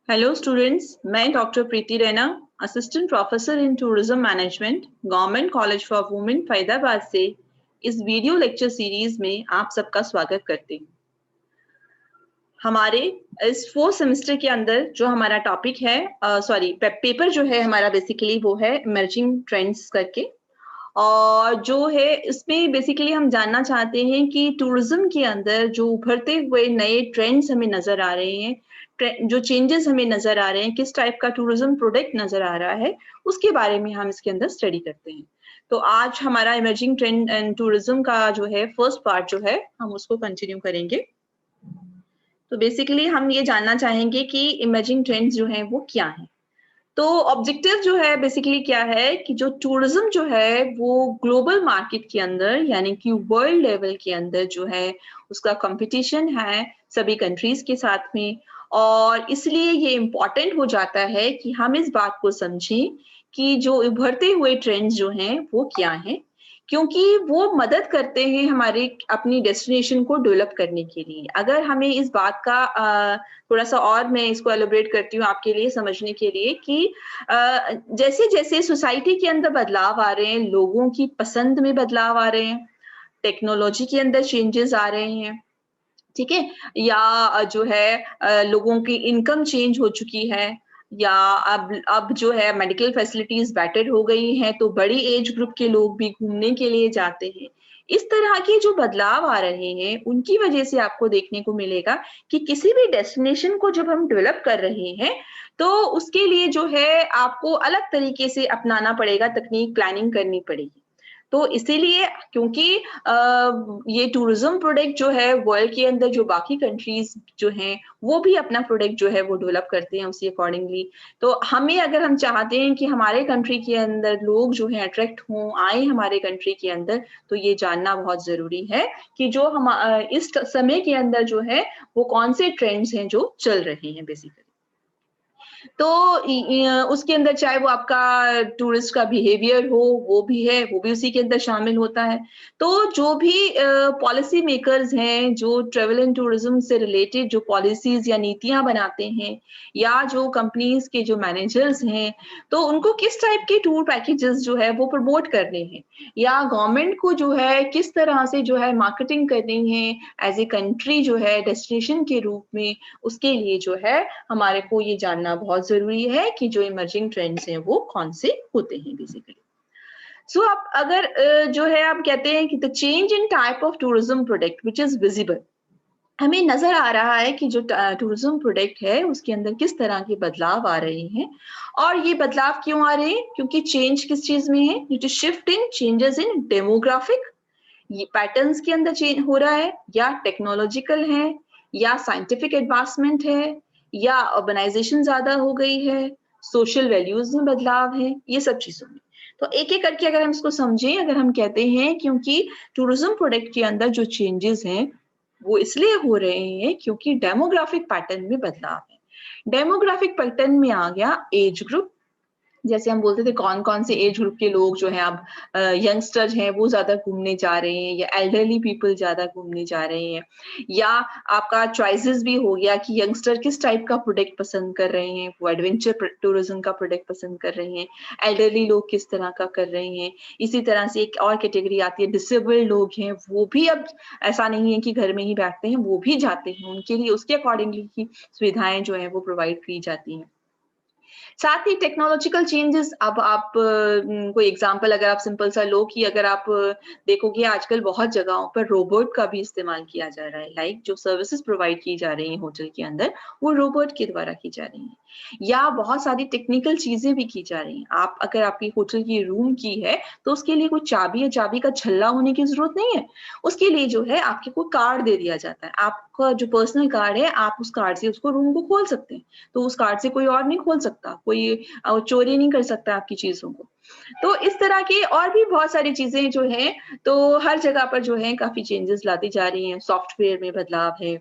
Hello students, मैं doctor Preeti Raina, assistant professor in tourism management, government college for women Faridabad से इस video lecture series में आप सबका स्वागत करते हैं। हमारे इस 4th सेमेस्टर के अंदर जो हमारा टॉपिक है पेपर जो है हमारा बेसिकली वो है इमर्जिंग ट्रेंड्स करके। और जो है इसमें बेसिकली हम जानना चाहते हैं कि टूरिज्म के अंदर जो उभरते हुए नए ट्रेंड्स हमें नजर आ रहे हैं, जो चेंजेस हमें नजर आ रहे हैं, किस टाइप का टूरिज्म प्रोडक्ट नजर आ रहा है, उसके बारे में हम इसके अंदर स्टडी करते हैं। तो आज हमारा इमर्जिंग ट्रेंड एंड टूरिज्म का जो है फर्स्ट पार्ट जो है हम उसको कंटिन्यू करेंगे। तो बेसिकली हम ये जानना चाहेंगे कि इमर्जिंग ट्रेंड्स जो हैं वो क्या हैं। तो ऑब्जेक्टिव जो है बेसिकली क्या है कि जो टूरिज्म जो है वो ग्लोबल मार्केट के अंदर यानी कि वर्ल्ड लेवल के अंदर जो है उसका कंपटीशन है सभी कंट्रीज के साथ में। और इसलिए ये इम्पोर्टेंट हो जाता है कि हम इस बात को समझें कि जो उभरते हुए ट्रेंड्स जो हैं वो क्या हैं, क्योंकि वो मदद करते हैं हमारे अपनी डेस्टिनेशन को डेवलप करने के लिए। अगर हमें इस बात का थोड़ा सा और मैं इसको एलोबरेट करती हूँ आपके लिए समझने के लिए कि जैसे जैसे सोसाइटी के अंदर बदलाव आ रहे हैं, लोगों की पसंद में बदलाव आ रहे हैं, टेक्नोलॉजी के अंदर चेंजेस आ रहे हैं, ठीक है, या जो है लोगों की इनकम चेंज हो चुकी है, या अब जो है मेडिकल फैसिलिटीज बेटर हो गई हैं, तो बड़ी एज ग्रुप के लोग भी घूमने के लिए जाते हैं। इस तरह के जो बदलाव आ रहे हैं उनकी वजह से आपको देखने को मिलेगा कि किसी भी डेस्टिनेशन को जब हम डेवलप कर रहे हैं तो उसके लिए जो है आपको अलग तरीके से अपनाना पड़ेगा, तकनीक प्लानिंग करनी पड़ेगी। तो इसीलिए क्योंकि ये टूरिज्म प्रोडक्ट जो है वर्ल्ड के अंदर जो बाकी कंट्रीज जो हैं वो भी अपना प्रोडक्ट जो है वो डेवलप करते हैं उसी अकॉर्डिंगली। तो हमें अगर हम चाहते हैं कि हमारे कंट्री के अंदर लोग जो है अट्रैक्ट हों, आए हमारे कंट्री के अंदर, तो ये जानना बहुत जरूरी है कि जो हम इस समय के अंदर जो है वो कौन से ट्रेंड्स हैं जो चल रहे हैं बेसिकली। तो उसके अंदर चाहे वो आपका टूरिस्ट का बिहेवियर हो, वो भी उसी के अंदर शामिल होता है। तो जो भी पॉलिसी मेकर्स हैं, जो ट्रैवल एंड टूरिज्म से रिलेटेड जो पॉलिसीज या नीतियाँ बनाते हैं, या जो कंपनीज के जो मैनेजर्स हैं, तो उनको किस टाइप के टूर पैकेजेस जो है वो प्रमोट करने हैं, या गवर्नमेंट को जो है किस तरह से जो है मार्केटिंग करनी है एज ए कंट्री जो है डेस्टिनेशन के रूप में, उसके लिए जो है हमारे को ये जानना बहुत जरूरी है कि जो इमर्जिंग ट्रेंड्स हैं वो कौन से होते हैं बेसिकली। सो आप अगर जो है आप कहते हैं कि the change in type of tourism product which is visible, हमें नजर आ रहा है कि जो टूरिज्म प्रोडक्ट है उसके अंदर किस तरह के बदलाव आ रहे हैं। और ये बदलाव क्यों आ रहे हैं? क्योंकि चेंज किस चीज में है, due to shift in changes in demographic, ये पैटर्न्स के अंदर चेंज हो रहा है, या टेक्नोलॉजिकल है, या साइंटिफिक एडवांसमेंट है, या अर्बनाइजेशन ज्यादा हो गई है, सोशल वैल्यूज में बदलाव है, ये सब चीजों में। तो एक एक करके अगर हम इसको समझें, अगर हम कहते हैं क्योंकि टूरिज्म प्रोडक्ट के अंदर जो चेंजेस हैं वो इसलिए हो रहे हैं क्योंकि डेमोग्राफिक पैटर्न में बदलाव है। डेमोग्राफिक पैटर्न में आ गया एज ग्रुप, जैसे हम बोलते थे कौन कौन से एज ग्रुप के लोग जो हैं अब यंगस्टर्स हैं वो ज्यादा घूमने जा रहे हैं, या एल्डरली पीपल ज्यादा घूमने जा रहे हैं, या आपका चॉइसेस भी हो गया कि यंगस्टर किस टाइप का प्रोडक्ट पसंद कर रहे हैं, वो एडवेंचर टूरिज्म का प्रोडक्ट पसंद कर रहे हैं, एल्डरली लोग किस तरह का कर रहे हैं। इसी तरह से एक और कैटेगरी आती है डिसेबल्ड लोग हैं, वो भी अब ऐसा नहीं है कि घर में ही बैठते हैं, वो भी जाते हैं, उनके लिए उसके अकॉर्डिंगली की सुविधाएं जो है वो प्रोवाइड की जाती हैं। साथ ही टेक्नोलॉजिकल चेंजेस, अब आप कोई एग्जांपल अगर आप सिंपल सा लो कि अगर आप देखोगे आजकल बहुत जगहों पर रोबोट का भी इस्तेमाल किया जा रहा है, लाइक जो सर्विसेज प्रोवाइड की जा रही हैं होटल के अंदर वो रोबोट के द्वारा की जा रही हैं, या बहुत सारी टेक्निकल चीजें भी की जा रही हैं। आप अगर आपकी होटल की रूम की है तो उसके लिए कोई चाबी या चाबी का छल्ला होने की जरूरत नहीं है, उसके लिए जो है आपके को कार्ड दे दिया जाता है, आपका जो पर्सनल कार्ड है आप उस कार्ड से उसको रूम को खोल सकते हैं। तो उस कार्ड से कोई और नहीं खोल सकता, कोई चोरी नहीं कर सकता आपकी चीजों को। तो इस तरह की और भी बहुत सारी चीजें जो हैं, तो हर जगह पर जो है काफी चेंजेस लाती जा रही हैं। सॉफ्टवेयर में बदलाव है,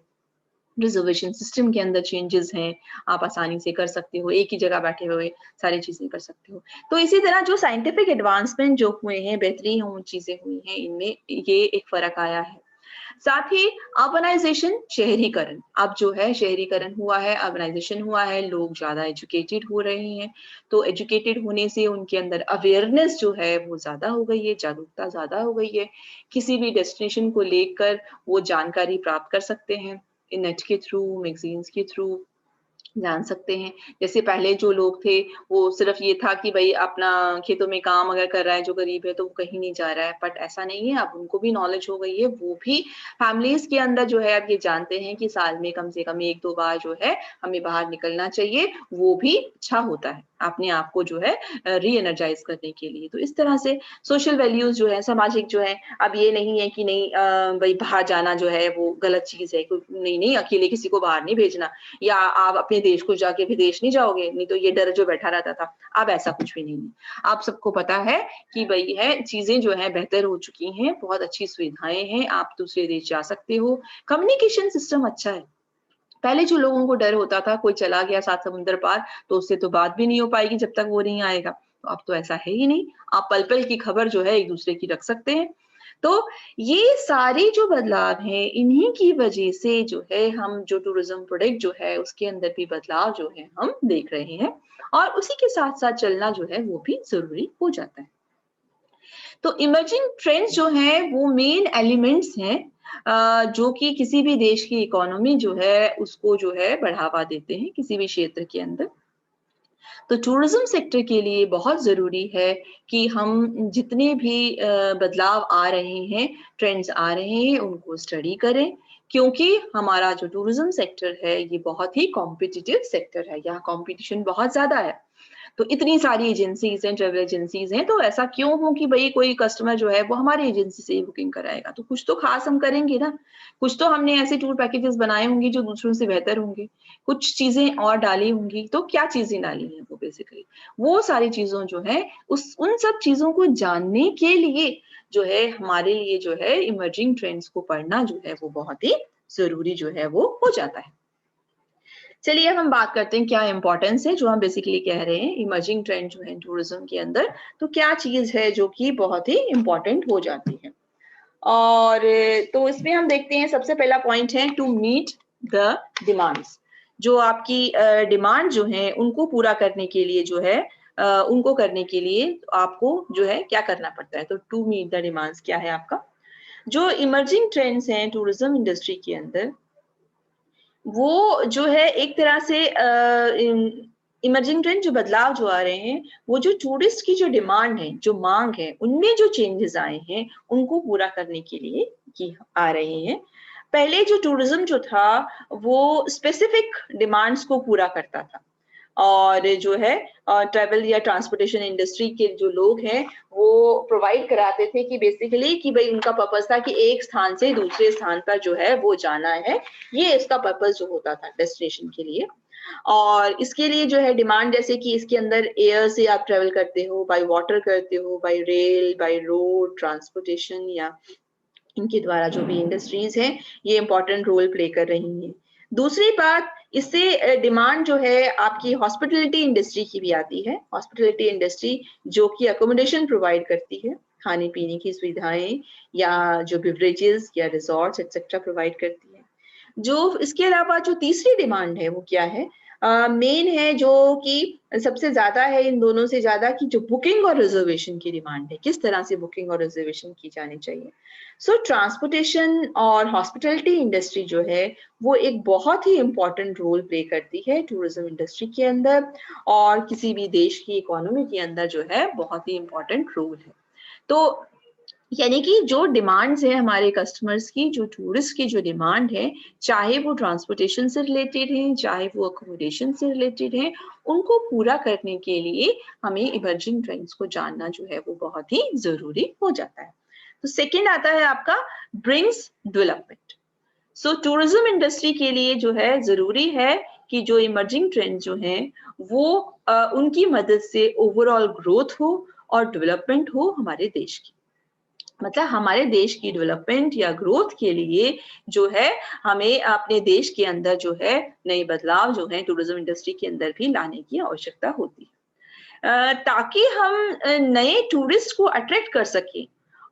रिजर्वेशन सिस्टम के अंदर चेंजेस हैं, आप आसानी से कर सकते हो, एक ही जगह बैठे हुए सारी चीजें कर सकते हो। तो इसी तरह जो साइंटिफिक एडवांसमेंट जो हुए हैं, बेहतरीन चीजें हुई हैं, इनमें ये एक फर्क आया है। साथ ही अर्बनाइजेशन, शहरीकरण, अब जो है शहरीकरण हुआ है, अर्बनाइजेशन हुआ है, लोग ज़्यादा एजुकेटेड हो रहे हैं, तो एजुकेटेड होने से उनके अंदर अवेयरनेस जो है वो ज़्यादा हो गई है, जागरूकता ज़्यादा हो गई है। किसी भी डेस्टिनेशन को लेकर वो जानकारी प्राप्त कर सकते हैं, नेट के थ्रू, मैगज़ीन्स के थ्रू जान सकते हैं। जैसे पहले जो लोग थे, वो सिर्फ़ ये था कि भई अपना खेतों में काम अगर कर रहा है, जो गरीब है, तो वो कहीं नहीं जा रहा है। बट ऐसा नहीं है, अब उनको भी नॉलेज हो गई है। वो भी फैमिलीज़ के अंदर जो है अब ये जानते हैं कि साल में कम से कम 1-2 बार जो है हमें बाहर निकलना चाहिए, वो भी अच्छा होता है, अपने आप को जो है री-एनर्जाइज़ करने के लिए। तो इस तरह से सोशल वैल्यूज़ जो है, सामाजिक जो है, अब ये नहीं है कि नहीं भई बाहर जाना जो है वो गलत चीज़ है। नहीं, नहीं, अकेले किसी को बाहर नहीं भेजना। या आप अपने देश को जाके विदेश नहीं जाओगे, नहीं तो ये डर जो बैठा रहता था, अब ऐसा कुछ भी नहीं है। आप सबको पता है कि भई है चीज़ें जो हैं बेहतर हो चुकी हैं, बहुत अच्छी सुविधाएँ हैं, आप दूसरे देश जा सकते हो, कम्युनिकेशन सिस्टम अच्छा है। पहले जो लोगों को डर होता था, कोई चला गया 7 समुंदर पार, तो उससे तो बात भी नहीं हो पाएगी जब तक वो नहीं आएगा। तो अब तो ऐसा है ही नहीं, आप पल-पल की खबर जो है एक-दूसरे की रख सकते हैं। तो ये सारे जो बदलाव हैं, इन्हीं की वजह से जो है हम जो टूरिज़्म प्रोडक्ट जो है, उसके अंदर भी बदलाव जो है हम देख रहे हैं और उसी के साथ-साथ चलना जो है वो भी ज़रूरी हो जाता है। तो इमर्जिंग ट्रेंड्स जो हैं वो मेन एलिमेंट्स हैं जो कि किसी भी देश की इकोनॉमी जो है उसको जो है बढ़ावा देते हैं किसी भी क्षेत्र के अंदर। तो टूरिज़्म सेक्टर के लिए बहुत ज़रूरी है कि हम जितने भी बदलाव आ रहे हैं, ट्रेंड्स आ रहे हैं, उनको स्टडी करें क्योंकि हमारा जो टूरिज़्म सेक्टर है, ये बहुत ही कॉम्पिटिटिव सेक्टर है, यहाँ कॉम्पिटिशन बहुत ज़्यादा है। तो इतनी सारी एजेंसीज़ हैं, ट्रैवल एजेंसीज़ हैं, तो ऐसा क्यों हो कि भई कोई कस्टमर जो है वो हमारी एजेंसी से ही बुकिंग कराएगा, तो कुछ तो ख़ास हम करेंगे ना। कुछ तो हमने ऐसे टूर पैकेजेज़ बनाए होंगे जो दूसरों से बेहतर होंगे, कुछ चीज़ें और डाली होंगी, तो क्या चीज़ें डाली हैं वो बेसिकली? वो सारी चीज़ों जो हैं उस उन सब चीज़ों को जानने के लिए जो है हमारे लिए जो है इमर्जिंग ट्रेंड्स को पढ़ना जो है वो बहुत ही ज़रूरी जो है वो हो जाता है। चलिए अब हम बात करते हैं क्या इम्पोर्टेंस है जो हम बेसिकली कह रहे हैं इमर्जिंग ट्रेंड जो है टूरिज्म के अंदर तो क्या चीज है जो कि बहुत ही इम्पोर्टेंट हो जाती है और तो इसमें हम देखते हैं सबसे पहला पॉइंट है टू मीट द डिमांड्स जो आपकी डिमांड जो है उनको पूरा करने के लिए जो है उनको करने के लिए आपको जो है क्या करना पड़ता है तो टू मीट द डिमांड्स क्या है आपका जो इमर्जिंग ट्रेंड्स हैं टूरिज्म इंडस्ट्री के अंदर वो जो है एक तरह से इमर्जिंग ट्रेंड जो बदलाव जो आ रहे हैं, वो जो टूरिस्ट की जो डिमांड है, जो माँग है, उनमें जो चेंजेज़ आए हैं, उनको पूरा करने के लिए की आ रहे हैं। पहले जो टूरिज़्म जो था, वो स्पेसिफिक डिमांड्स को पूरा करता था। और जो है ट्रैवल या ट्रांसपोर्टेशन इंडस्ट्री के जो लोग हैं, वो प्रोवाइड कराते थे कि बेसिकली कि भई उनका पर्पज़ था कि एक स्थान से दूसरे स्थान पर जो है वो जाना है। ये इसका पर्पज़ जो होता था डेस्टिनेशन के लिए। और इसके लिए जो है डिमांड जैसे कि इसके अंदर एयर से आप ट्रैवल करते हो, बाय वाटर करते हो, bye rail, by road transportation या इनके द्वारा जो भी इंडस्ट्रीज हैं ये इम्पोर्टेंट रोल प्ले कर रही हैं। दूसरी बात इससे डिमांड जो है आपकी हॉस्पिटैलिटी इंडस्ट्री की भी आती है। हॉस्पिटैलिटी इंडस्ट्री जो कि अकोमोडेशन प्रोवाइड करती है, खाने-पीने की सुविधाएँ या जो बिवरेजेस या रिज़ॉर्ट्स एटसेट्रा प्रोवाइड करती है। जो इसके अलावा जो तीसरी डिमांड है वो क्या है? मेन है जो कि सबसे ज़्यादा है इन दोनों से ज़्यादा कि जो बुकिंग और रिज़र्वेशन की डिमांड है, किस तरह से बुकिंग और रिज़र्वेशन की जानी चाहिए। सो ट्रांसपोर्टेशन और हॉस्पिटैलिटी इंडस्ट्री जो है, वो एक बहुत ही इम्पोर्टेंट रोल प्ले करती है टूरिज़्म इंडस्ट्री के अंदर और किसी भी देश की इकोनॉमी के अंदर जो है बहुत ही इम्पोर्टेंट रोल है। तो यानी कि जो डिमांड्स हैं हमारे कस्टमर्स की, जो टूरिस्ट की जो डिमांड है, चाहे वो ट्रांसपोर्टेशन से रिलेटेड हैं, चाहे वो अकोमोडेशन से रिलेटेड हैं, उनको पूरा करने के लिए हमें इमर्जिंग ट्रेंड्स को जानना जो है वो बहुत ही ज़रूरी हो जाता है। तो सेकंड आता है आपका ब्रिंग्स डेवलपमेंट। सो टूरिज्म इंडस्ट्री के लिए जो है ज़रूरी है कि जो इमर्जिंग ट्रेंड जो हैं वो उनकी मदद से ओवरऑल ग्रोथ हो और डेवलपमेंट हो हमारे देश की। मतलब हमारे देश की डेवलपमेंट या ग्रोथ के लिए जो है हमें अपने देश के अंदर जो है नए बदलाव जो है टूरिज्म इंडस्ट्री के अंदर भी लाने की आवश्यकता होती है ताकि हम नए टूरिस्ट को अट्रैक्ट कर सकें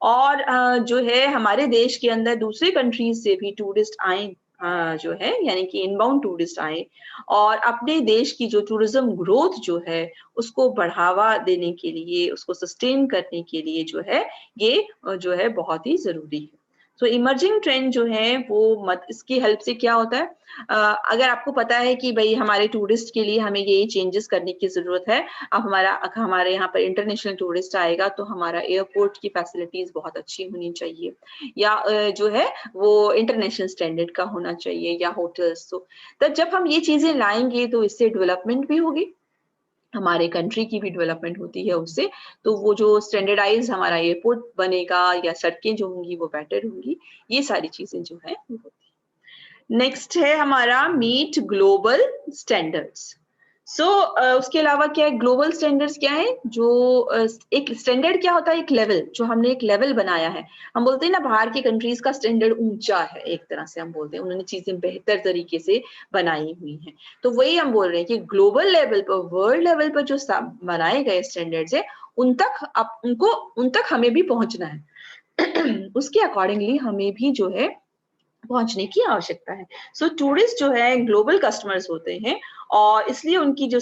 और जो है हमारे देश के अंदर दूसरे कंट्रीज से भी टूरिस्ट आए, जो है यानी कि इनबाउंड टूरिस्ट आए और अपने देश की जो टूरिज्म ग्रोथ जो है उसको बढ़ावा देने के लिए, उसको सस्टेन करने के लिए जो है ये जो है बहुत ही ज़रूरी है। तो इमर्जिंग ट्रेंड जो है वो इसकी हेल्प से क्या होता है, अगर आपको पता है कि भई हमारे टूरिस्ट के लिए हमें ये चेंजेस करने की ज़रूरत है। अब हमारे यहाँ पर इंटरनेशनल टूरिस्ट आएगा तो हमारा एयरपोर्ट की फैसिलिटीज़ बहुत अच्छी होनी चाहिए या जो है वो इंटरनेशनल स्टैंडर्ड का होना चाहिए या होटल्स। तो जब हम ये चीज़ें लाएँगे तो इससे डेवलपमेंट भी होगी, हमारे कंट्री की भी डेवलपमेंट होती है उससे। तो वो जो स्टैंडर्डाइज़ हमारा एयरपोर्ट बनेगा या सड़कें जो होंगी वो बेटर होंगी, ये सारी चीज़ें जो हैं वो होती हैं। नेक्स्ट है हमारा मीट ग्लोबल स्टैंडर्ड्स। सो उसके अलावा क्या है, ग्लोबल स्टैंडर्ड्स क्या है, जो एक स्टैंडर्ड क्या होता है, एक लेवल, जो हमने एक लेवल बनाया है। हम बोलते हैं ना बाहर की कंट्रीज का स्टैंडर्ड ऊंचा है, एक तरह से हम बोलते हैं उन्होंने चीजें बेहतर तरीके से बनाई हुई हैं। तो वही हम बोल रहे हैं कि ग्लोबल लेवल पर, वर्ल्ड लेवल पर जो बनाए गए स्टैंडर्ड्स है उन तक हमें भी पहुंचना है। उसके अकॉर्डिंगली हमें भी जो है पहुँचने की आवश्यकता है। सो टूरिस्ट जो है ग्लोबल कस्टमर्स होते हैं और इसलिए उनकी जो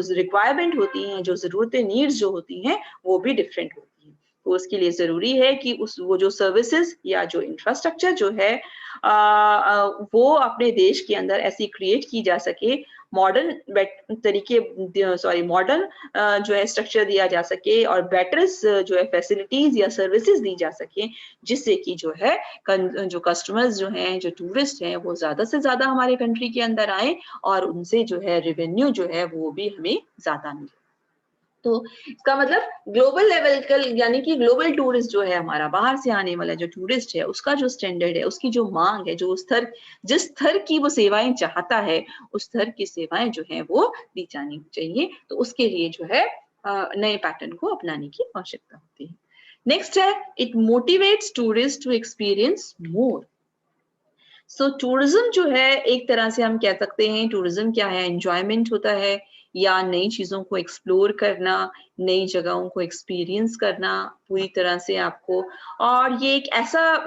रिक्वायरमेंट होती हैं, जो ज़रूरतें, नीड्स जो होती हैं, वो भी डिफरेंट होती हैं। तो उसके लिए ज़रूरी है कि वो जो सर्विसेज़ या जो इंफ्रास्ट्रक्चर जो है वो अपने देश के अंदर ऐसी क्रिएट की जा सके, मॉडर्न मॉडर्न जो है स्ट्रक्चर दिया जा सके और बेटर जो है फैसिलिटीज़ या सर्विसेज़ दी जा सकें, जिससे कि जो है जो कस्टमर्स जो हैं, जो टूरिस्ट हैं, वो ज़्यादा से ज़्यादा हमारे कंट्री के अंदर आएँ और उनसे जो है रेवेन्यू जो है वो भी हमें ज़्यादा मिले। तो इसका मतलब ग्लोबल लेवल का यानी कि ग्लोबल टूरिस्ट जो है हमारा, बाहर से आने वाला जो टूरिस्ट है, उसका जो स्टैंडर्ड है, उसकी जो माँग है, जिस स्तर की वो सेवाएँ चाहता है, उस स्तर की सेवाएँ जो हैं वो दी जानी चाहिए। तो उसके लिए जो है नए पैटर्न को अपनाने की आवश्यकता होती है। नेक्स्ट है, it motivates tourist to experience more. So tourism जो है एक तरह से हम कह सकते हैं, टूरिज्म क्या है, एन्जॉयमेंट होता है या नई चीज़ों को एक्सप्लोर करना, नई जगहों को एक्सपीरियंस करना पूरी तरह से आपको। और ये एक ऐसा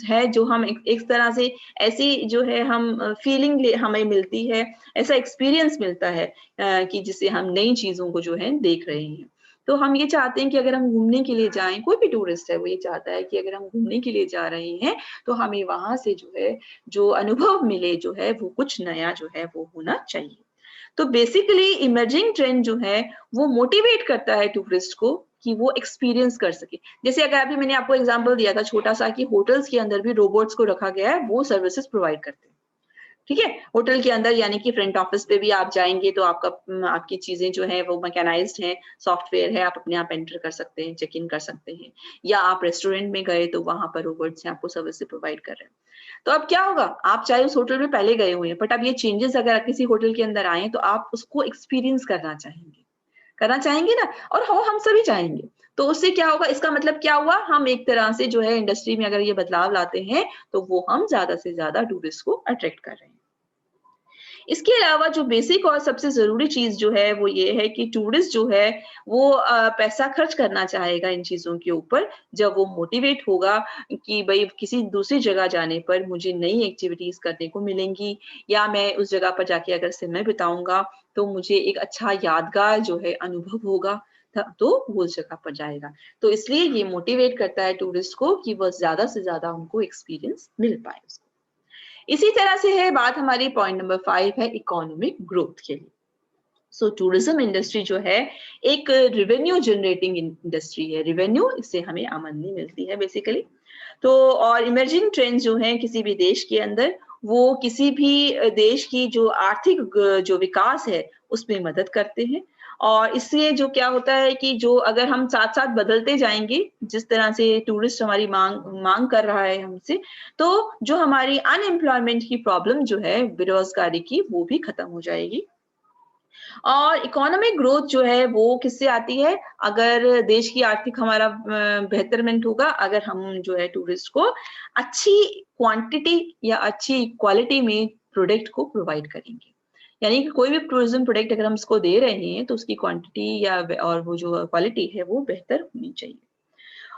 है जो हम एक तरह से ऐसी जो है हम फीलिंग हमें मिलती है, ऐसा एक्सपीरियंस मिलता है कि जिससे हम नई चीज़ों को जो है देख रहे हैं। तो हम ये चाहते हैं कि अगर हम घूमने के लिए जाएँ, कोई भी टूरिस्ट है वो ये चाहता है कि अगर हम घूमने के लिए जा रहे हैं, तो हमें वहाँ से जो है, जो अनुभव मिले जो है, वो कुछ नया जो है वो होना चाहिए। तो बेसिकली इमर्जिंग ट्रेंड जो है, वो मोटिवेट करता है टूरिस्ट को कि वो एक्सपीरियंस कर सके। जैसे अगर अभी मैंने आपको एग्ज़ाम्पल दिया था छोटा-सा कि होटल्स के अंदर भी रोबोट्स को रखा गया है, वो सर्विसेज़ प्रोवाइड करते हैं। ठीक है? होटल के अंदर यानी कि फ्रंट ऑफिस पे भी आप जाएँगे तो आपकी चीज़ें जो हैं वो मैकेनाइज़्ड हैं, सॉफ्टवेयर है, आप अपने आप एंटर कर सकते हैं, चेक इन कर सकते हैं। या आप रेस्टोरेंट में गए तो वहाँ पर रोबोट्स हैं, आपको सर्विसेज़ प्रोवाइड कर रहे हैं। तो अब क्या होगा? आप चाहे उस होटल में पहले गए हुए हैं, बट अब ये चेंजेज़ अगर आप किसी होटल के अंदर आए हैं, तो आप उसको एक्सपीरियंस करना चाहेंगे। करना चाहेंगे ना? और हो हम सभी चाहेंगे। तो उससे क्या होगा? इसका मतलब क्या हुआ? हम एक तरह से जो है इंडस्ट्री में अगर ये बदलाव लाते हैं, तो वो हम ज़्यादा से ज़्यादा टूरिस्ट को अट्रैक्ट कर रहे हैं। इसके अलावा जो बेसिक और सबसे ज़रूरी चीज़ जो है वो ये है कि टूरिस्ट जो है वो पैसा खर्च करना चाहेगा इन चीज़ों के ऊपर जब वो मोटिवेट होगा कि भई किसी दूसरी जगह जाने पर मुझे नई एक्टिविटीज़ करने को मिलेंगी या मैं उस जगह पर जाके अगर समय बिताऊँगा तो मुझे एक अच्छा यादगार जो है अनुभव होगा तो वो उस जगह पर जाएगा। तो इसलिए ये मोटिवेट करता है टूरिस्ट को कि वो ज़्यादा से ज़्यादा उनको एक्सपीरियंस मिल पाए उसको। इसी तरह से है बात हमारी पॉइंट नंबर 5 है इकोनॉमिक ग्रोथ के लिए। सो टूरिज्म इंडस्ट्री जो है एक रेवेन्यू जनरेटिंग इंडस्ट्री है। रेवेन्यू इससे हमें आमदनी मिलती है बेसिकली। तो और इमर्जिंग ट्रेंड्स जो हैं किसी भी देश के अंदर वो किसी भी देश की जो आर्थिक जो विकास है उसमें मदद करते हैं। और इससे जो क्या होता है कि जो अगर हम साथ-साथ बदलते जाएँगे, जिस तरह से टूरिस्ट हमारी माँग माँग कर रहा है हमसे, तो जो हमारी अनएम्प्लॉयमेंट की प्रॉब्लम जो है बेरोज़गारी की वो भी खत्म हो जाएगी। और इकोनॉमिक ग्रोथ जो है वो किससे आती है? अगर देश की आर्थिक हमारा बेहतरमेंट होगा, अगर हम जो है टूरिस्ट को अच्छी क्वांटिटी या अच्छी क्वालिटी में प्रोडक्ट को प्रोवाइड करेंगे। यानी कि कोई भी टूरिज़्म प्रोडक्ट अगर हम इसको दे रहे हैं, तो उसकी क्वांटिटी या व और वो जो क्वालिटी है वो बेहतर होनी चाहिए।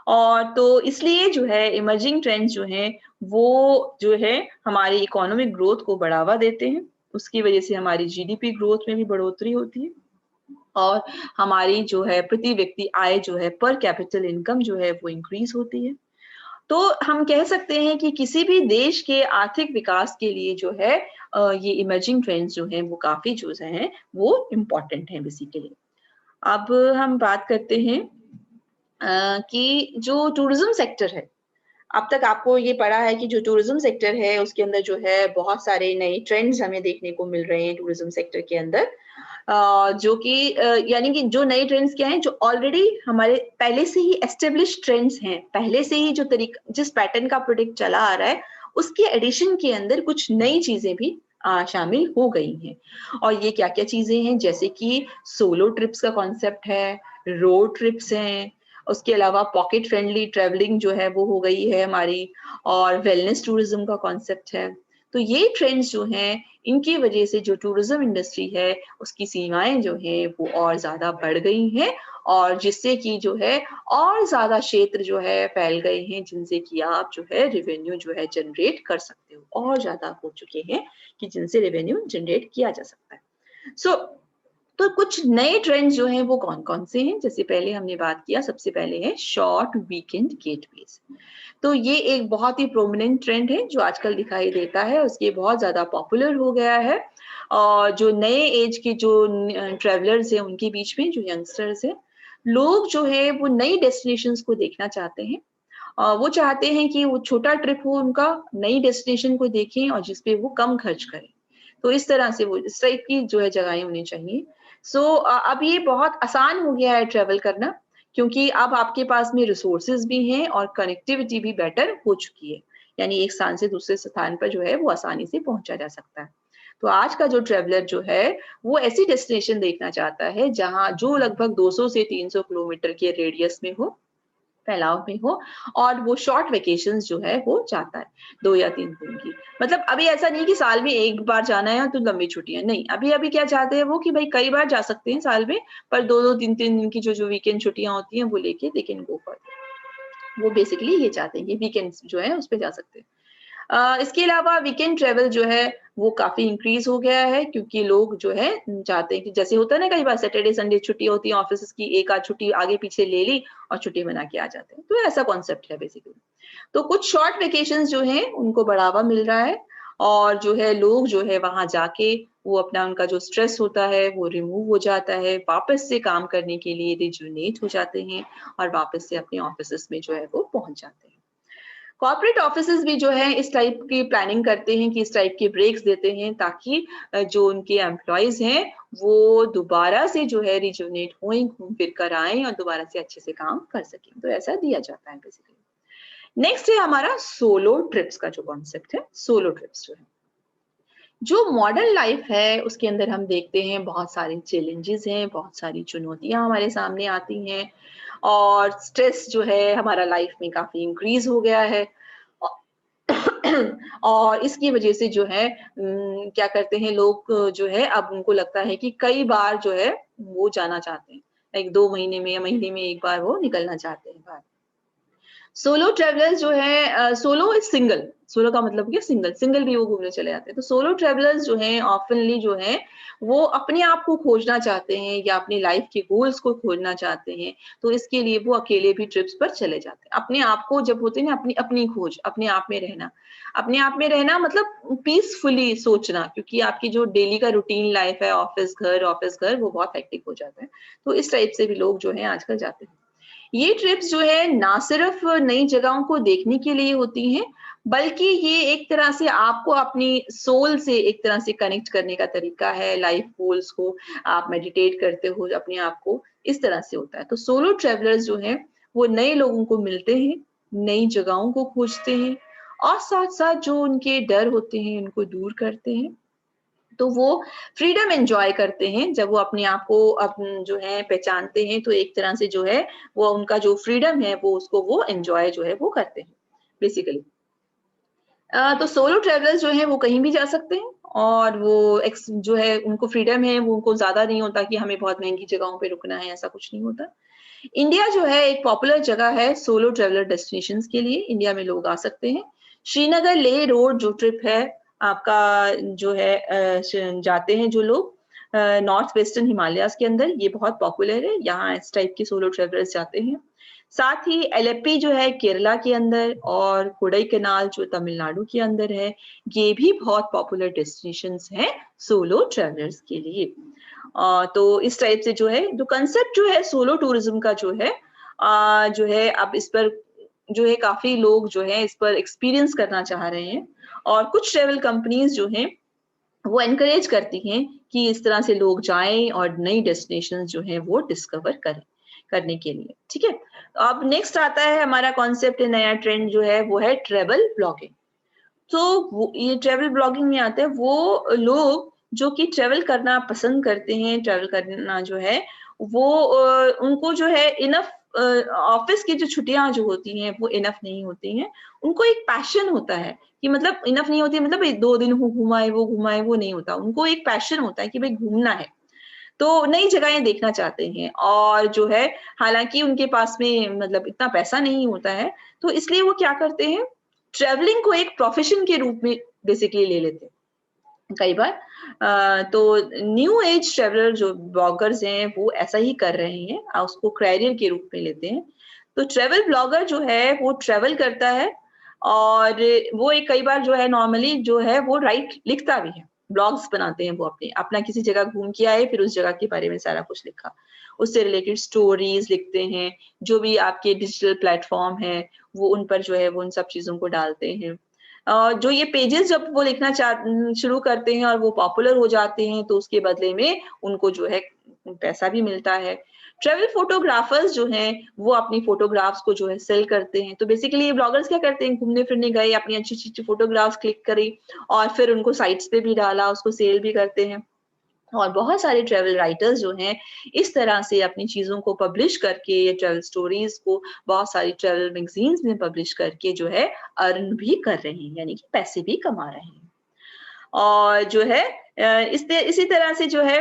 और तो इसलिए जो है इमर्जिंग ट्रेंड्स जो हैं वो जो है हमारी इकोनॉमिक ग्रोथ को बढ़ावा देते हैं। उसकी वजह से हमारी जीडीपी ग्रोथ में भी बढ़ोतरी होती है और हमारी जो है प्रति व्यक्ति आय जो है पर कैपिटल इनकम जो है वो इंक्रीज होती है। तो हम कह सकते हैं कि किसी भी देश के आर्थिक विकास के लिए जो है ये इमर्जिंग ट्रेंड्स जो हैं वो काफ़ी जो हैं वो इम्पोर्टेंट हैं बेसिकली। अब हम बात करते हैं कि जो टूरिज़्म सेक्टर है, अब तक आपको ये पढ़ा है कि जो टूरिज़्म सेक्टर है उसके अंदर जो है बहुत सारे नए ट्रेंड्स हमें देखने को मिल रहे हैं टूरिज़्म सेक्टर के अंदर। जो कि यानी कि जो नए ट्रेंड्स क्या हैं जो ऑलरेडी हमारे पहले से ही एस्टेब्लिश्ड ट्रेंड्स हैं, पहले से ही जो जिस पैटर्न का प्रोडक्ट चला आ रहा है, उसके एडिशन के अंदर कुछ नई चीज़ें भी शामिल हो गई हैं। और ये क्या-क्या चीज़ें हैं जैसे कि सोलो ट्रिप्स का कॉन्सेप्ट है, रोड ट्रिप्स हैं, उसके अलावा पॉकेट फ्रेंडली ट्रैवलिंग जो है वो हो गई है हमारी और वेलनेस टूरिज़्म का कॉन्सेप्ट है। तो ये ट्रेंड्स जो हैं, इनकी वजह से जो टूरिज़्म इंडस्ट्री है, उसकी सीमाएँ जो हैं वो और ज़्यादा बढ़ गई हैं और जिससे कि जो है और ज़्यादा क्षेत्र जो है फैल गए हैं, जिनसे कि आप जो है रेवेन्यू जो है जनरेट कर सकते हो और ज़्यादा हो चुके हैं कि जिनसे रेवेन्यू जनरेट किया जा सकता है। सो तो कुछ नए ट्रेंड्स जो हैं वो कौन-कौन से हैं? जैसे पहले हमने बात किया सबसे पहले है शॉर्ट वीकेंड गेटवेज़। तो ये एक बहुत ही प्रोमिनेंट ट्रेंड है जो आजकल दिखाई देता है, उसके बहुत ज़्यादा पॉपुलर हो गया है और जो नए ऐज के जो ट्रैवलर्स हैं उनके बीच में जो यंगस्टर्स हैं, लोग जो है वो नई डेस्टिनेशंस को देखना चाहते हैं। वो चाहते हैं कि वो छोटा ट्रिप हो उनका, नई डेस्टिनेशन को देखें और जिस पे वो कम खर्च करें। तो इस तरह से वो इस टाइप की जो है जगहें होनी चाहिए। अब ये बहुत आसान हो गया है ट्रैवल करना क्योंकि अब आपके पास में रिसोर्सेज़ भी हैं और कनेक्टिविटी भी बेटर हो चुकी है। यानी एक स्थान से दूसरे स्थान पर जो है वो आसानी से पहुँचा जा सकता है। तो आज का जो ट्रैवलर जो है, वो ऐसी डेस्टिनेशन देखना चाहता है जहाँ जो लगभग 200 से 300 किलोमीटर के रेडियस में हो, फैलाव में हो और वो शॉर्ट वेकेशंस जो है वो चाहता है, 2 या 3 दिन की। मतलब अभी ऐसा नहीं कि साल में 1 बार जाना है तो लंबी छुट्टियाँ, नहीं। अभी-अभी क्या चाहते हैं वो कि भई कई बार जा सकते हैं साल में, पर 2-2 3-3 दिन की जो वीकेंड छुट्टियाँ होती हैं वो लेके दे कैन गो फॉर वो बेसिकली ये चाहते हैं कि वीकेंड्स जो है उस पे जा सकते हैं। इसके अलावा वीकेंड ट्रैवल जो है वो काफ़ी इंक्रीज़ हो गया है क्योंकि लोग जो है चाहते हैं कि जैसे होता है ना कई बार सैटरडे, संडे छुट्टी होती है ऑफ़िसेज़ की, एक आध छुट्टी आगे-पीछे ले ली और छुट्टी मना के आ जाते हैं। तो ऐसा कॉन्सेप्ट है बेसिकली। तो कुछ शॉर्ट वेकेशंस जो हैं उनको बढ़ावा मिल रहा है और जो है लोग जो है वहाँ जाके वो अपना उनका जो स्ट्रेस होता है वो रिमूव हो जाता है, वापस से काम करने के लिए रिजुवेनेट हो जाते हैं और वापस से अपने ऑफ़िसेज़ में जो है वो पहुँच जाते हैं। कॉर्पोरेट ऑफिसेज़ भी जो है इस टाइप की प्लानिंग करते हैं कि इस टाइप के ब्रेक्स देते हैं ताकि जो उनके एम्प्लॉइज़ हैं, वो दोबारा से जो है रिजुवेनेट होएँ, घूम फिर कर आएँ और दोबारा से अच्छे से काम कर सकें। तो ऐसा दिया जाता है बेसिकली। नेक्स्ट है हमारा सोलो ट्रिप्स का जो कॉन्सेप्ट है, सोलो ट्रिप्स जो है। जो मॉडर्न लाइफ है, उसके अंदर हम देखते हैं बहुत सारे चैलेंजेज़ हैं, बहुत सारी चुनौतियाँ हमारे सामने आती हैं और स्ट्रेस जो है हमारा लाइफ में काफ़ी इंक्रीज़ हो गया है। औ और इसकी वजह से जो है क्या करते हैं लोग जो है अब उनको लगता है कि कई बार जो है वो जाना चाहते हैं। लाइक 2 महीने में या महीने में 1 बार वो निकलना चाहते हैं बाहर। सोलो ट्रैवलर्स जो है सोलो इज़ सिंगल, सोलो का मतलब क्या सिंगल, सिंगल भी वो घूमने चले जाते हैं। तो सोलो ट्रैवलर्स जो हैं ऑफ़नली जो हैं, वो अपने आप को खोजना चाहते हैं या अपनी लाइफ़ के गोल्स को खोजना चाहते हैं, तो इसके लिए वो अकेले भी ट्रिप्स पर चले जाते हैं। अपने आप को जब होते हैं ना अपनी अपनी खोज, अपने आप में रहना। अपने आप में रहना मतलब पीसफुली सोचना क्योंकि आपकी जो डेली का रूटीन लाइफ़ है ऑफ़िस घर, वो बहुत हेक्टिक हो जाता है। तो इस टाइप से भी लोग जो हैं आजकल जाते हैं। ये ट्रिप्स जो है ना सिर्फ नई जगहों को देखने के लिए होती हैं, बल्कि ये एक तरह से आपको अपनी सोल से एक तरह से कनेक्ट करने का तरीका है, लाइफ गोल्स को आप मेडिटेट करते हो अपने आप को, इस तरह से होता है। तो सोलो ट्रैवलर्स जो हैं, वो नए लोगों को मिलते हैं, नई जगहों को खोजते हैं और साथ-साथ जो उनके डर होते हैं, उनको दूर करते हैं। तो वो फ्रीडम एन्जॉय करते हैं, जब वो अपने आप को जो है पहचानते हैं, तो एक तरह से जो है, वो उनका जो फ्रीडम है, वो उसको वो एन्जॉय जो है वो करते हैं, बेसिकली। तो सोलो ट्रैवलर्स जो हैं वो कहीं भी जा सकते हैं और वो जो है उनको फ्रीडम है, वो उनको ज़्यादा नहीं होता कि हमें बहुत महँगी जगहों पे रुकना है, ऐसा कुछ नहीं होता। इंडिया जो है एक पॉपुलर जगह है सोलो ट्रैवलर डेस्टिनेशंस के लिए, इंडिया में लोग आ सकते हैं। श्रीनगर लेह रोड जो ट्रिप है आपका जो है जाते हैं जो लोग नॉर्थ वेस्टर्न हिमालयाज़ के अंदर, ये बहुत पॉपुलर है, यहाँ इस टाइप के सोलो ट्रैवलर्स जाते हैं। साथ ही एलेप्पी जो है केरला के अंदर और कोडाईकनाल जो तमिलनाडु के अंदर है, ये भी बहुत पॉपुलर डेस्टिनेशंस हैं सोलो ट्रैवलर्स के लिए। तो इस टाइप से जो है जो कंसेप्ट जो है सोलो टूरिज्म का जो है अब इस पर जो है काफ़ी लोग जो है इस पर एक्सपीरियंस करना चाह रहे हैं और कुछ ट्रैवल कंपनीज़ जो हैं वो एनकरेज करती हैं कि इस तरह से लोग जाएँ और नई डेस्टिनेशंस जो हैं वो डिस्कवर करने के लिए, ठीक है? अब नेक्स्ट आता है हमारा कॉन्सेप्ट नया ट्रेंड जो है वो है ट्रैवल ब्लॉगिंग। तो वो ये ट्रैवल ब्लॉगिंग में आते हैं वो लोग जो कि ट्रैवल करना पसंद करते हैं, ट्रैवल करना जो है वो उनको जो है इनफ ऑफिस की जो छुट्टियाँ जो होती हैं वो इनफ नहीं होती हैं। उनको एक पैशन होता है कि मतलब इनफ नहीं होती है मतलब 2 दिन वो घुमाए, वो नहीं होता। उनको एक पैशन होता है कि भाई घूमना है। तो नई जगहें देखना चाहते हैं और जो है हालाँकि उनके पास में मतलब इतना पैसा नहीं होता है, तो इसलिए वो क्या करते हैं, ट्रैवलिंग को एक प्रोफ़ेशन के रूप में बेसिकली ले लेते हैं। कई बार तो न्यू एज ट्रैवलर जो ब्लॉगर्स हैं, वो ऐसा ही कर रहे हैं उसको करियर के रूप में लेते हैं। तो ट्रैवल ब्लॉगर जो है, वो ट्रैवल करता है और वो एक कई बार जो है नॉर्मली जो है वो लिखता भी है। ब्लॉग्स बनाते हैं वो अपना किसी जगह घूम के आए, फिर उस जगह के बारे में सारा कुछ लिखा। उससे रिलेटेड स्टोरीज़ लिखते हैं, जो भी आपके डिजिटल प्लेटफ़ॉर्म हैं, वो उन पर जो है वो उन सब चीज़ों को डालते हैं। जो ये पेजेज़ जब वो लिखना शुरू करते हैं और वो पॉपुलर हो जाते हैं, तो उसके बदले में उनको जो है पैसा भी मिलता है। ट्रैवल फ़ोटोग्राफ़र्स जो हैं, वो अपनी फ़ोटोग्राफ्स को जो है सेल करते हैं। तो बेसिकली ये ब्लॉगर्स क्या करते हैं, घूमने-फिरने गए, अपनी अच्छी-अच्छी फ़ोटोग्राफ्स क्लिक करी और फिर उनको साइट्स पे भी डाला, उसको सेल भी करते हैं। और बहुत सारे ट्रैवल राइटर्स जो हैं, इस तरह से अपनी चीज़ों को पब्लिश करके ये ट्रैवल स्टोरीज़ को बहुत सारी ट्रैवल मैगज़ीन्स में पब्लिश करके जो है अर्न भी कर रहे हैं, यानी कि पैसे भी कमा रहे हैं। और जो है इसी तरह से जो है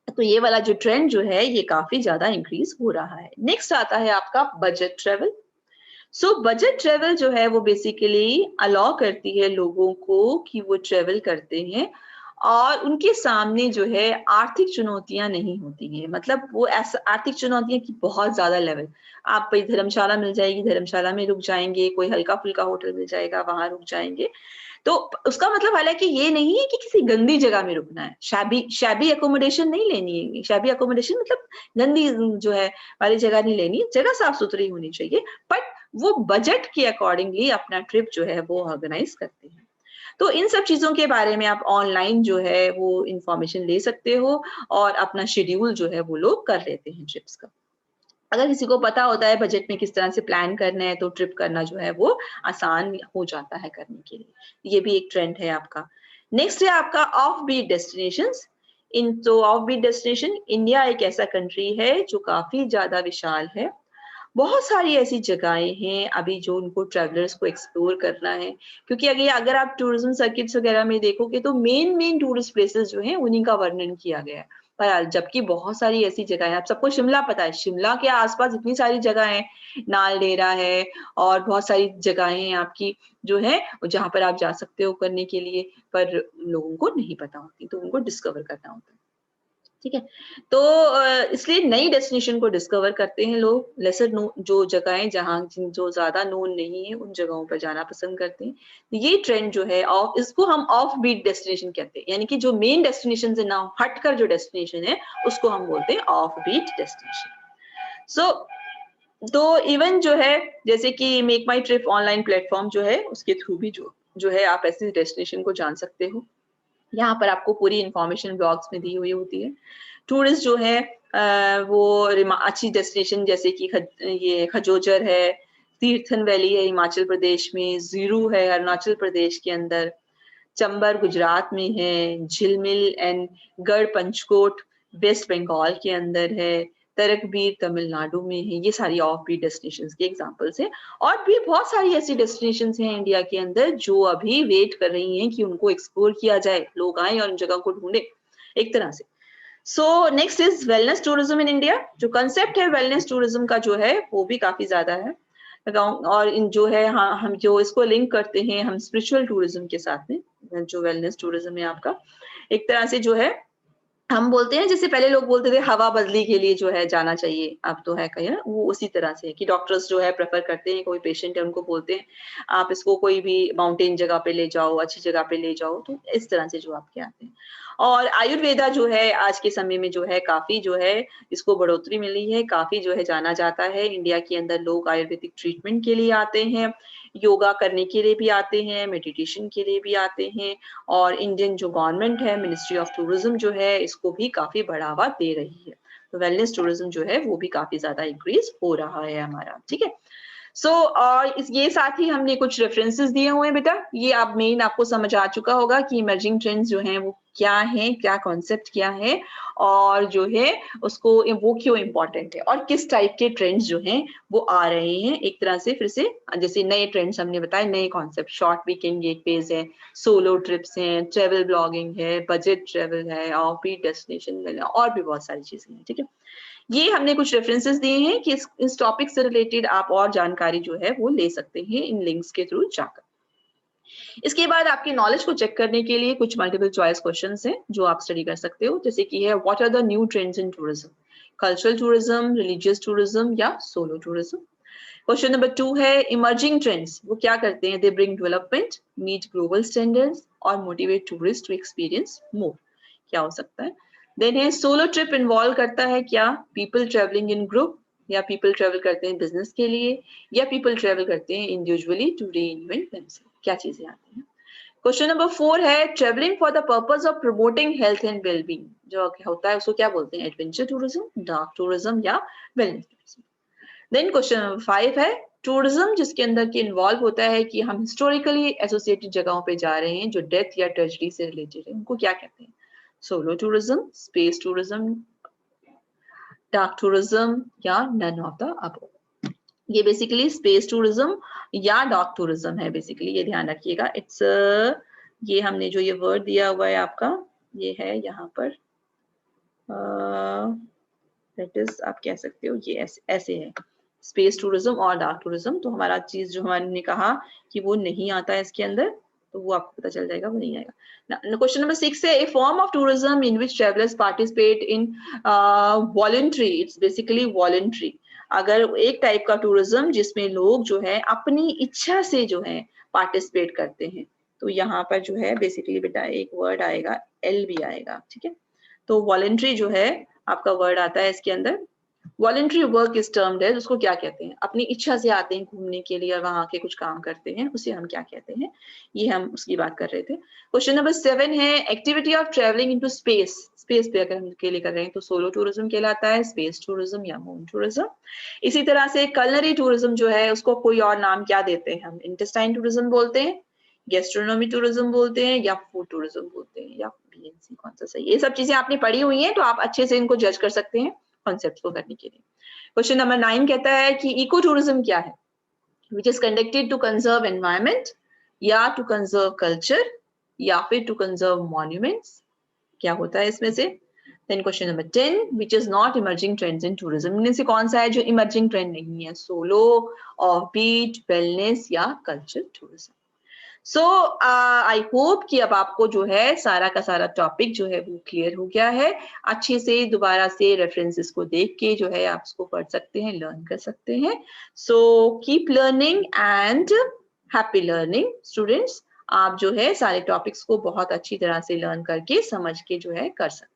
तो ये वाला जो ट्रेंड जो है, ये काफ़ी ज़्यादा इंक्रीज़ हो रहा है। नेक्स्ट आता है आपका बजट ट्रैवल। बजट ट्रैवल जो है वो बेसिकली अलाउ करती है लोगों को कि वो ट्रैवल करते हैं और उनके सामने जो है आर्थिक चुनौतियाँ नहीं होती हैं। मतलब वो ऐसा आर्थिक चुनौतियाँ की बहुत ज़्यादा लेवल आप कोई धर्मशाला मिल जाएगी, धर्मशाला में रुक जाएँगे, कोई हल्का-फुल्का होटल मिल जाएगा, वहाँ रुक जाएँगे। तो उसका मतलब हालाँकि ये नहीं है कि किसी गंदी जगह में रुकना है। शैबी शैबी अकोमोडेशन नहीं लेनी है। शैबी अकोमोडेशन मतलब गंदी जो है वाली जगह नहीं लेनी, जगह साफ-सुथरी होनी चाहिए। बट वो बजट के अकॉर्डिंगली अपना ट्रिप जो है वो ऑर्गेनाइज़ करते हैं। तो इन सब चीज़ों के बारे में आप ऑनलाइन जो है वो इन्फॉर्मेशन ले सकते हो और अपना शेड्यूल जो है वो लोग कर लेते हैं ट्रिप्स का। अगर किसी को पता होता है बजट में किस तरह से प्लान करना है तो ट्रिप करना जो है वो आसान हो जाता है करने के लिए। ये भी एक ट्रेंड है आपका। नेक्स्ट है आपका ऑफ बीट डेस्टिनेशंस। इन तो ऑफ बीट डेस्टिनेशन इंडिया एक ऐसा कंट्री है जो काफ़ी ज़्यादा विशाल है। बहुत सारी ऐसी जगहें हैं अभी जो उनको ट्रैवलर्स को एक्सप्लोर करना है क्योंकि अगर आप टूरिज्म सर्किट्स वगैरह में देखोगे तो मेन टूरिस्ट प्लेसेस जो हैं उन्हीं का वर्णन किया गया है। पर जबकि बहुत सारी ऐसी जगह है, आप सबको शिमला पता है, शिमला के आसपास इतनी सारी जगह है, नाल डेरा है और बहुत सारी जगहें हैं आपकी जो है जहाँ पर आप जा सकते हो करने के लिए, पर लोगों को नहीं पता होती, तो उनको डिस्कवर करना होता है। ठीक है? तो इसलिए नई डेस्टिनेशन को डिस्कवर करते हैं लोग, लेसर नो जो जगहें जहाँ जो ज़्यादा नोन नहीं है, उन जगहों पर जाना पसंद करते हैं। ये ट्रेंड जो है इसको हम ऑफ बीट डेस्टिनेशन कहते हैं, यानी कि जो मेन डेस्टिनेशन से ना हटकर जो डेस्टिनेशन है, उसको हम बोलते हैं ऑफ बीट डेस्टिनेशन। सो तो इवन जो है जैसे कि मेक माई ट्रिप ऑनलाइन प्लेटफ़ॉर्म जो है, उसके थ्रू भी जो है आप ऐसी डेस्टिनेशन को जान सकते हो। यहाँ पर आपको पूरी इन्फॉर्मेशन ब्लॉग्स में दी हुई होती है। टूरिस्ट जो है वो अच्छी डेस्टिनेशन जैसे कि ये खजोजर है, तीर्थन वैली है हिमाचल प्रदेश में, ज़ीरू है अरुणाचल प्रदेश के अंदर, चंबर गुजरात में है, झिलमिल एंड गढ़ पंचकोट वेस्ट बंगाल के अंदर है, तरकबीर तमिलनाडु में है। ये सारी ऑफ बीट डेस्टिनेशंस के एग्जांपल्स हैं, और भी बहुत सारी ऐसी डेस्टिनेशंस हैं इंडिया के अंदर जो अभी वेट कर रही हैं कि उनको एक्सप्लोर किया जाए, लोग आए और उन जगह को ढूंढे एक तरह से। So next is wellness tourism in India. जो कंसेप्ट है वेलनेस टूरिज्म का जो है वो भी काफी ज्यादा है, और इन जो है, हाँ, हम जो इसको लिंक करते हैं हम स्पिरिचुअल टूरिज्म के साथ में, जो वेलनेस टूरिज्म है आपका, एक तरह से जो है हम बोलते हैं, जैसे पहले लोग बोलते थे हवा बदली के लिए जो है जाना चाहिए, अब तो है कहीं वो उसी तरह से है कि डॉक्टर्स जो है प्रेफर करते हैं, कोई पेशेंट है उनको बोलते हैं आप इसको कोई भी माउंटेन जगह पे ले जाओ, अच्छी जगह पे ले जाओ, तो इस तरह से जो आपके आते हैं। और आयुर्वेदा जो है आज के समय में जो है काफी जो है इसको बढ़ोतरी मिली है, काफी जो है जाना जाता है इंडिया के अंदर, लोग आयुर्वेदिक ट्रीटमेंट के लिए आते हैं, योगा करने के लिए भी आते हैं, मेडिटेशन के लिए भी आते हैं, और इंडियन जो गवर्नमेंट है, मिनिस्ट्री ऑफ टूरिज्म जो है, इसको भी काफी बढ़ावा दे रही है। तो वेलनेस टूरिज्म जो है वो भी काफी ज्यादा इंक्रीज हो रहा है हमारा, ठीक है। सो ये साथ ही हमने कुछ रेफरेंसेस दिए हुए हैं बेटा, ये आप मेन आपको समझ आ चुका होगा कि इमर्जिंग ट्रेंड्स जो हैं वो क्या है, क्या कॉन्सेप्ट क्या है, और जो है उसको वो क्यों इम्पोर्टेंट है, और किस टाइप के ट्रेंड्स जो हैं वो आ रहे हैं। एक तरह से फिर से जैसे नए ट्रेंड्स हमने बताए, नए कॉन्सेप्ट, शॉर्ट वीकेंड गेटवेज है, सोलो ट्रिप्स हैं, ट्रेवल ब्लॉगिंग है, बजट ट्रेवल है, ऑफ बीट डेस्टिनेशन, और भी बहुत सारी चीजें हैं, ठीक है। ये हमने कुछ रेफरेंसेस दिए हैं कि इस टॉपिक से रिलेटेड आप और जानकारी जो है वो ले सकते हैं इन लिंक्स के थ्रू जाकर। इसके बाद आपकी नॉलेज को चेक करने के लिए कुछ मल्टीपल चॉइस क्वेश्चंस हैं जो आप स्टडी कर सकते हो, जैसे कि है what are the new trends in tourism, cultural tourism, religious tourism या सोलो टूरिज्म। क्वेश्चन नंबर 2 है इमर्जिंग ट्रेंड्स, वो क्या करते हैं, they bring development, meet global standards और motivate tourist to experience more, क्या हो सकता है। देन है सोलो ट्रिप इन्वॉल्व करता है क्या, पीपल ट्रेवलिंग इन ग्रुप, या पीपल ट्रेवल करते हैं बिजनेस के लिए, या पीपल ट्रेवल करते हैं इंडिविजुअली टू रीइन्वेंट देमसेल्फ, क्या चीजें आती हैं। क्वेश्चन नंबर 4 है travelling for the purpose of promoting health and wellbeing, जो होता है उसको क्या बोलते हैं, एडवेंचर टूरिज्म, डार्क टूरिज्म या wellness tourism. Then question number 5 है टूरिज्म जिसके अंदर के इन्वॉल्व होता है कि हम हिस्टोरिकली एसोसिएटेड जगहों पे जा रहे हैं जो डेथ या ट्रेजेडी से रिलेटेड है, उनको क्या कहते हैं, solo tourism, space tourism, dark tourism या नन ऑफ द अबव। ये बेसिकली स्पेस टूरिज्म या डार्क टूरिज्म है, बेसिकली ये ध्यान रखिएगा। इट्स ये हमने जो ये वर्ड दिया हुआ है आपका, ये है यहाँ पर, दैट इज आप कह सकते हो ये ऐसे है, स्पेस टूरिज्म और डार्क टूरिज्म। तो हमारा चीज जो हमने कहा कि वो नहीं आता है इसके अंदर, तो वो आपको पता चल जाएगा वो नहीं आएगा। क्वेश्चन नंबर 6 है a form of tourism in which travellers participate in voluntary, it's basically voluntary. अगर एक टाइप का टूरिज्म जिसमें लोग जो है अपनी इच्छा से जो है पार्टिसिपेट करते हैं, तो यहाँ पर जो है बेसिकली बेटा एक वर्ड आएगा, एल भी आएगा, ठीक है। तो वॉलंटरी जो है आपका वर्ड आता है इसके अंदर, वॉलंटरी वर्क इज टर्म्ड है, उसको क्या कहते हैं, अपनी इच्छा से आते हैं घूमने के लिए और वहां के कुछ काम करते हैं, उसे हम क्या कहते हैं, ये हम उसकी बात कर रहे थे। क्वेश्चन नंबर 7 है activity of travelling into space, space पे अगर हम के लिए कर रहे हैं तो सोलो टूरिज्म कहलाता है, स्पेस टूरिज्म या मून टूरिज्म। इसी तरह से कलनरी टूरिज्म जो है उसको कोई और नाम क्या देते हैं, हम इंटेस्टाइन टूरिज्म बोलते हैं, गैस्ट्रोनॉमी टूरिज्म बोलते हैं, या फूड टूरिज्म बोलते हैं, या बीएनसी, कौन सा सही। ये सब चीजें आपने पढ़ी हुई हैं तो आप अच्छे से इनको जज कर सकते हैं कॉन्सेप्ट को करने के लिए। क्वेश्चन नंबर 9 कहता है कि इको टूरिज्म क्या है, which is conducted to conserve environment या टू कंजर्व कल्चर या फिर टू कंजर्व मॉन्यूमेंट्स, क्या होता है इसमें से। Then question number 10 which is not emerging trends in tourism, इनमें से कौन सा है जो इमर्जिंग ट्रेंड नहीं है, सोलो, ऑफ बीट, वेलनेस या culture tourism. So I hope कि अब आपको जो है सारा का सारा टॉपिक जो है वो क्लियर हो गया है। अच्छे से दोबारा से रेफरेंसेस को देख के जो है आप उसको पढ़ सकते हैं, लर्न कर सकते हैं। So keep learning and happy learning students. आप जो है सारे टॉपिक्स को बहुत अच्छी तरह से लर्न करके समझ के जो है कर सकते हैं।